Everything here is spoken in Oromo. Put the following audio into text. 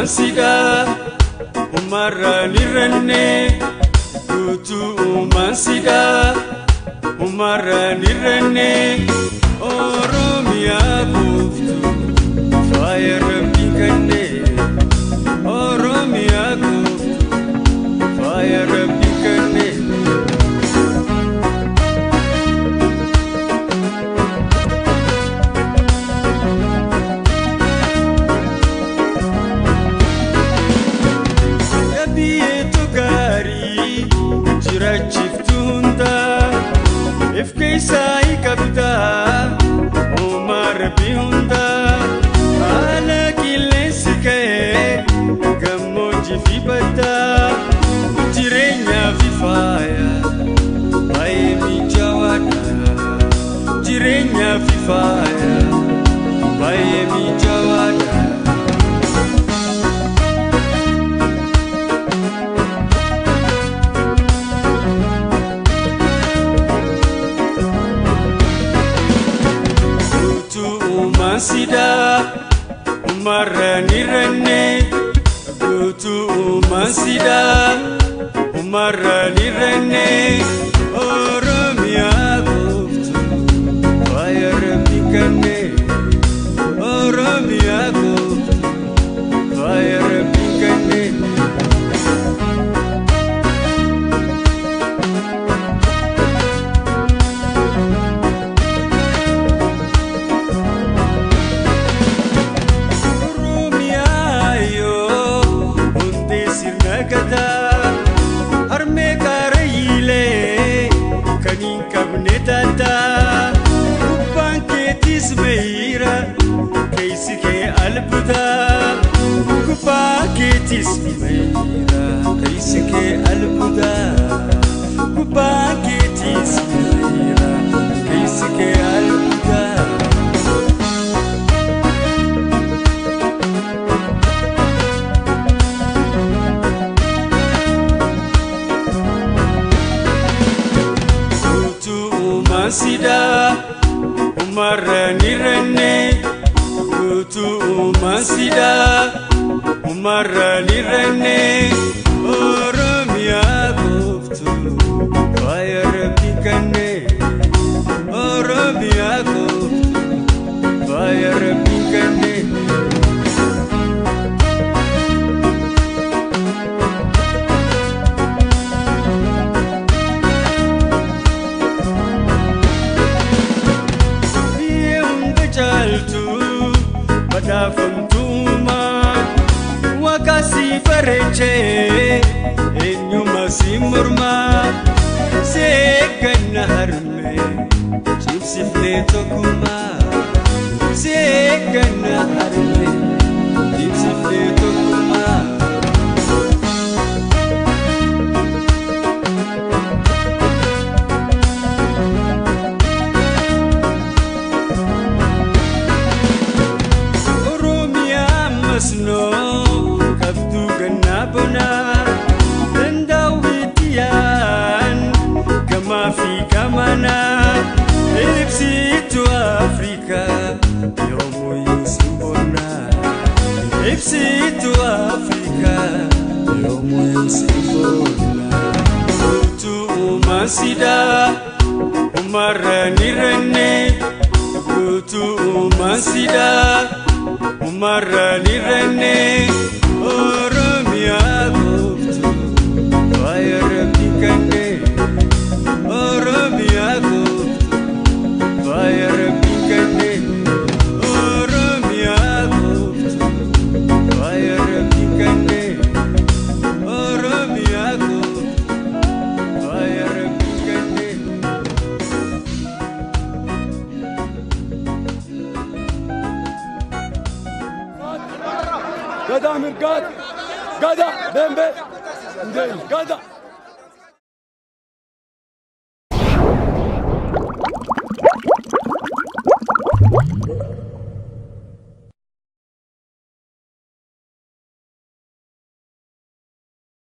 mansida umara nirene kutu mansida umara nirene oromia kuftu fire bikane oromia kuftu fire bikane Ifkeisai kapta Omar bihunda ala kilesike gamoji fibata jirenya fifaya bae mi jawada jirenya fifaya bae mi jawada Mansida umara nirene kutu mansida umara nirene oromia kuftu fire bikane oromia kuftu fire bikane Arme karayile kanin kabnetata kupanketis meira kaisike albuda kupanketis meira kaisike albuda kupanketis meira kaisike albuda Mansida umara nirene kutu mansida umara nirene oromia kuftu fire bikane oromia kuftu fire bikane Badafantuma wakasi fareche enyuma simurma sekana harme chipsifle tokuma sekana harme chipsifle tokuma Masno kabdu ganabona Tendawitian kama fi kamana Ipsi to Africa yomo yusimbona Ipsi to Africa yomo yusimbona Kutu mansida umara nirene Kutu mansida umara nirene oromia kuftu fire bikane oromia kuftu fire bikane oromia kuftu fire bikane oromia kuftu fire bikane Gada Amir Gada Bembe Gada